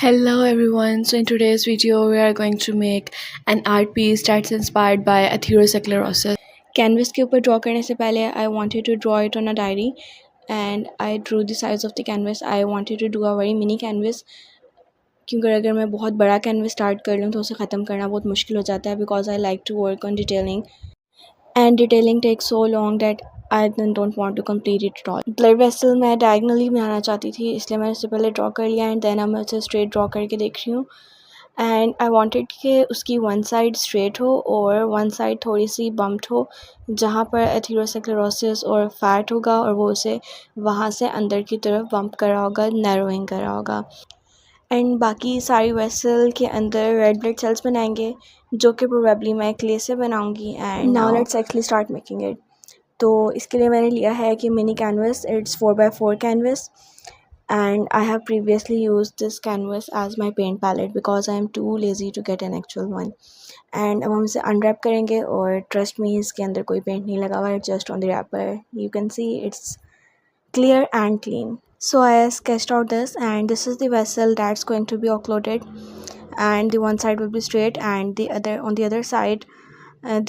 Hello everyone. So in today's video we are going to make an art piece that's inspired by atherosclerosis. Canvas के ऊपर draw करने से पहले I wanted to draw it on a diary and I drew the size of the canvas. I wanted to do a very mini canvas क्योंकि अगर मैं बहुत बड़ा कैनवस स्टार्ट कर लूँ तो उसे ख़त्म करना बहुत मुश्किल हो जाता है because I like to work on detailing and detailing takes so long that I then don't want to complete it at all. Blood vessel मैं डायगनली बनाना चाहती थी इसलिए मैंने उससे पहले ड्रॉ कर लिया एंड देन अब मैं उसे स्ट्रेट ड्रॉ करके देख रही हूँ एंड आई वांटेड कि उसकी वन साइड स्ट्रेट हो और वन साइड थोड़ी सी बम्प्ड हो जहाँ पर एथेरोस्क्लेरोसिस और फैट होगा और वो उसे वहाँ से अंदर की तरफ बम्प कर रहा होगा, नैरोइंग कर रहा होगा. एंड बाकी सारी वेसल के अंदर रेड ब्लड सेल्स बनाएंगे जो कि प्रोबेबली मैं क्ले से बनाऊंगी. And now let's actually start making it. तो इसके लिए मैंने लिया है कि mini canvas. It's 4x4 canvas and I have previously used this canvas as my paint palette because I am too lazy to get an actual one. And अब हम इसे unwrap करेंगे और trust me इसके अंदर कोई paint नहीं लगा हुआ है, just on the wrapper. You can see it's clear and clean. So I sketched out this and this is the vessel that's going to be occluded and the one side will be straight and the other on the other side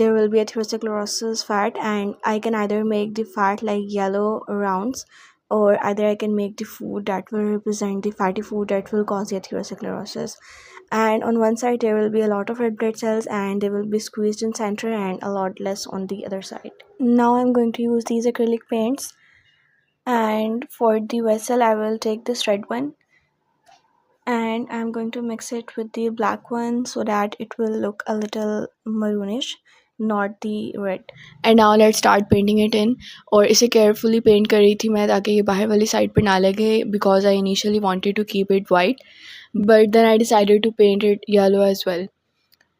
there will be atherosclerosis fat and I can either make the fat like yellow rounds or either I can make the food that will represent the fatty food that will cause the atherosclerosis. And on one side there will be a lot of red blood cells and they will be squeezed in center and a lot less on the other side. Now I'm going to use these acrylic paints and for the vessel I will take this red one and I'm going to mix it with the black one so that it will look a little maroonish, not the red. And now let's start painting it in. और इसे carefully paint कर रही थी मैं ताकि ये बाहर वाली side पर ना लगे because I initially wanted to keep it white but then I decided to paint it yellow as well.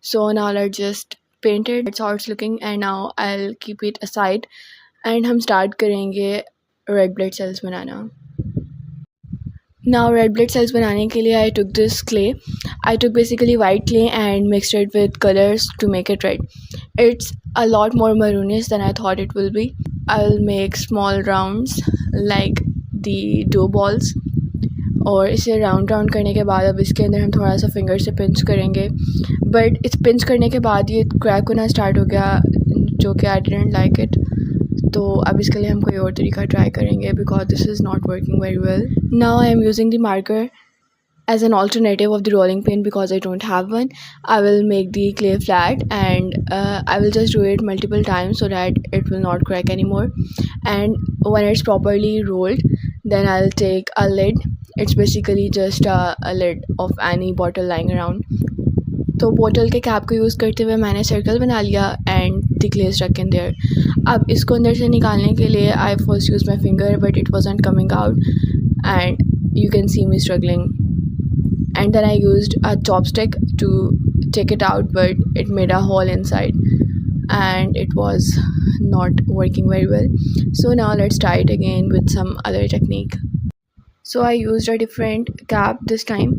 So now let's just paint it. That's how it's looking and now I'll keep it aside and हम start करेंगे red blood cells बनाना. Now red blood cells बनाने के लिए I took this clay. I took basically white clay and mixed it with colors to make it red. It's a lot more maroonish than I thought it will be. I'll make small rounds like the dough balls और इसे round करने के बाद अब इसके अंदर हम थोड़ा सा फिंगर से पिंच करेंगे बट इस पिंच करने के बाद ये क्रैक होना स्टार्ट हो गया जो कि आई डिडंट लाइक इट. तो अब इसके लिए हम कोई और तरीका ट्राई करेंगे because this is not working very well. Now I am using the marker as an alternative of the rolling pin because I don't have one. I will make the clay flat and I will just do it multiple times so that it will not crack anymore. And when it's properly rolled then I'll take a lid. It's basically just a lid of any bottle lying around. तो बोतल के cap को use करते हुए मैंने circle बना लिया and the clay stuck in there. अब इसको अंदर से निकालने के लिए I first use my finger but it wasn't coming out and you can see me struggling and then I used a chopstick to take it out but it made a hole inside and it was not working very well. So now let's try it again with some other technique. So I used a different cap this time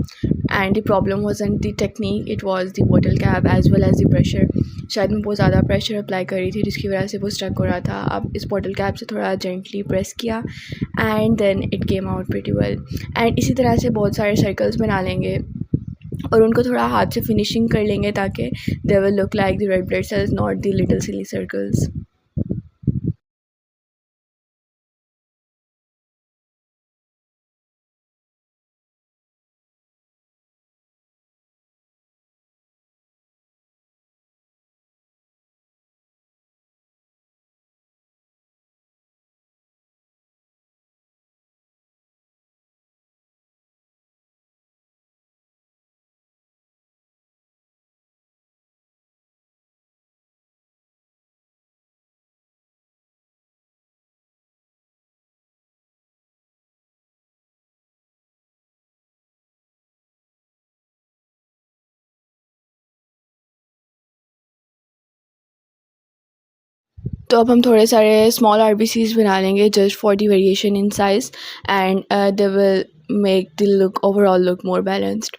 and the problem wasn't the technique, it was the bottle cap as well as the pressure. शायद मैं बहुत ज़्यादा pressure apply कर रही थी जिसकी वजह से वो स्टक हो रहा था. अब इस बॉटल कैप से थोड़ा जेंटली प्रेस किया and then it came out pretty well. And इसी तरह से बहुत सारे सर्कल्स बना लेंगे और उनको थोड़ा हाथ से फिनिशिंग कर लेंगे ताकि they will look like the red blood cells not the little silly circles. तो अब हम थोड़े सारे स्मॉल आरबीसीज बना लेंगे just for the variation in size and they will make the look overall look more balanced.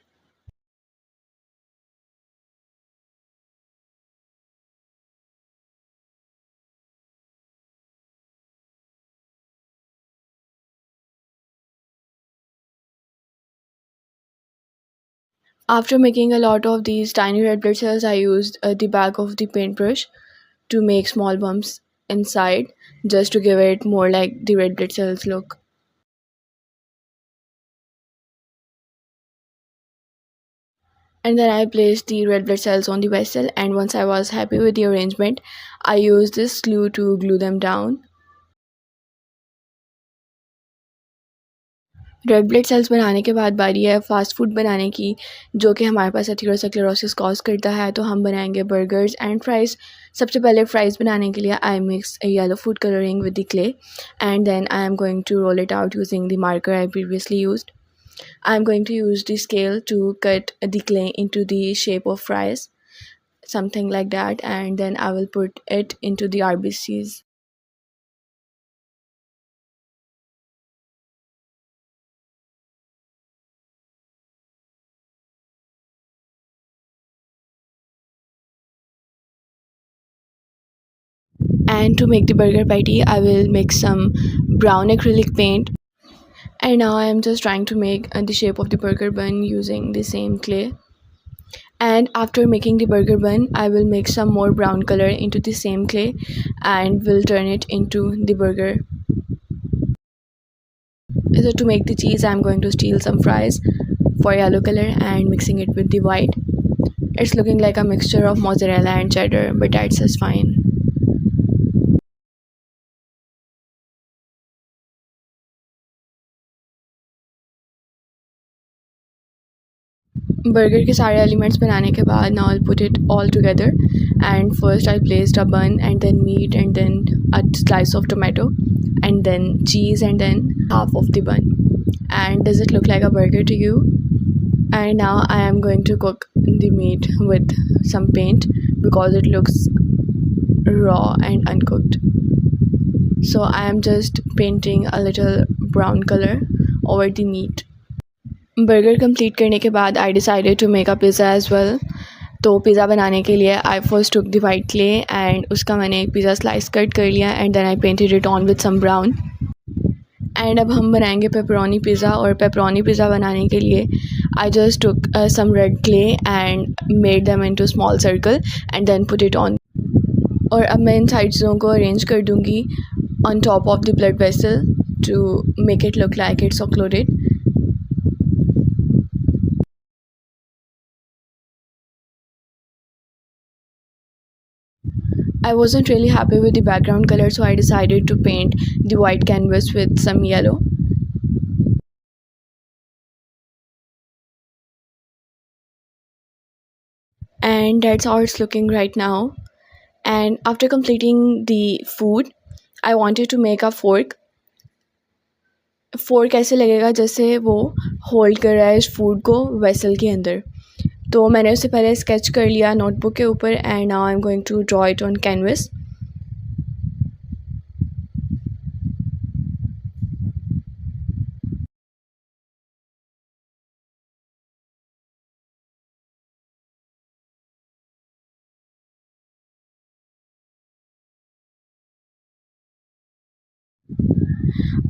After making a lot of these tiny red blood cells, I used the back of the paintbrush to make small bumps inside, just to give it more like the red blood cells look. And then I placed the red blood cells on the vessel, and once I was happy with the arrangement, I used this glue to glue them down. Red blood cells बनाने के बाद बारी है fast food बनाने की, जो कि हमारे पास एथेरोस्क्लेरोसिस कॉज करता है। तो हम बनाएंगे बर्गर्स एंड फ्राइज़। सबसे पहले फ्राइज़ बनाने के लिए I mix yellow food colouring with the clay, and then I am going to roll it out using the marker I previously used. I'm going to use the scale to cut the clay into the shape of fries, something like that, and then I will put it into the RBCs. And to make the burger patty, I will mix some brown acrylic paint. And now I am just trying to make the shape of the burger bun using the same clay. And after making the burger bun, I will mix some more brown color into the same clay and will turn it into the burger. So to make the cheese, I'm going to steal some fries for yellow color and mixing it with the white. It's looking like a mixture of mozzarella and cheddar, but that's just fine. Burger के सारे elements बनाने के बाद now I'll put it all together, and first I placed a bun and then meat and then a slice of tomato and then cheese and then half of the bun. And does it look like a burger to you? And now I am going to cook the meat with some paint because it looks raw and uncooked. So I am just painting a little brown color over the meat. Burger complete करने के बाद I decided to make a pizza as well. तो pizza बनाने के लिए I first took the white clay and उसका मैंने एक पिज़्ज़ा स्लाइस कट कर लिया and then I painted it on with some brown. And अब हम बनाएंगे पेपरोनी पिज़्ज़ा, और पेपरोनी पिज़्ज़ा बनाने के लिए I just took some red clay and made them into small circle and then put it on. और अब मैं इन साइड चीज़ों को अरेंज कर दूँगी on top of the blood vessel to make it look like it's occluded. I wasn't really happy with the background color, so I decided to paint the white canvas with some yellow. And that's how it's looking right now. And after completing the food, I wanted to make a fork. Fork ऐसे लगेगा जैसे वो hold कर रहा है इस food को vessel के अंदर। तो मैंने उससे पहले स्केच कर लिया नोटबुक के ऊपर, and now I am going to draw it on canvas.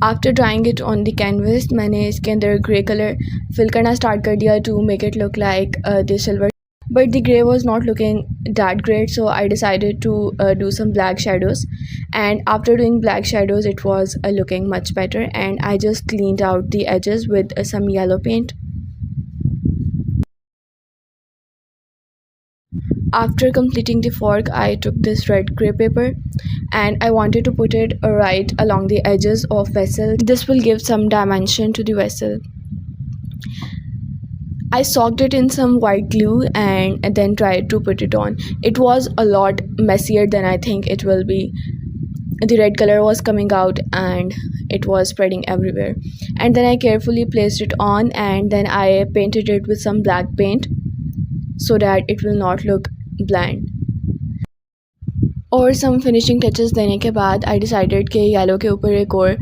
After drawing it on the canvas, मैंने इसके अंदर ग्रे कलर फिल करना स्टार्ट कर दिया to make it look like the silver. But the gray was not looking that great, so I decided to do some black shadows. And after doing black shadows, it was looking much better, and I just cleaned out the edges with some yellow paint. After completing the fork, I took this red gray paper and I wanted to put it right along the edges of vessel. This will give some dimension to the vessel. I soaked it in some white glue and then tried to put it on. It was a lot messier than I think it will be. The red color was coming out and it was spreading everywhere. And then I carefully placed it on, and then I painted it with some black paint so that it will not look bland. और सम finishing touches देने के बाद I decided कि yellow के ऊपर एक और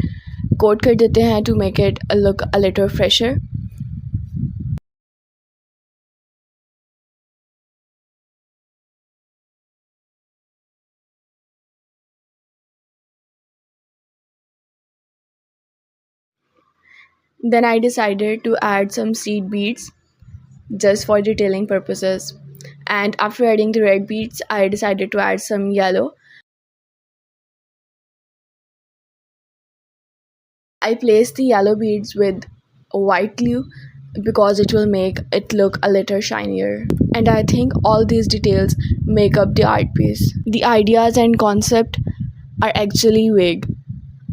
coat कर देते हैं to make it look a little fresher. Then I decided to add some seed beads just for detailing purposes. And after adding the red beads, I decided to add some yellow. I placed the yellow beads with white glue because it will make it look a little shinier. And I think all these details make up the art piece. The ideas and concept are actually vague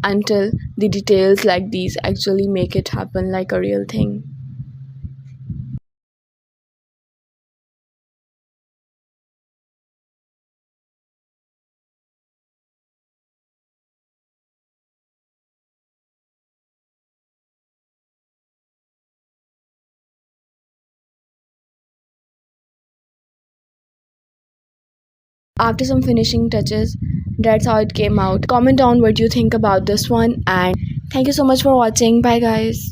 until the details like these actually make it happen like a real thing. After some finishing touches, that's how it came out. Comment down what you think about this one, and thank you so much for watching. Bye guys.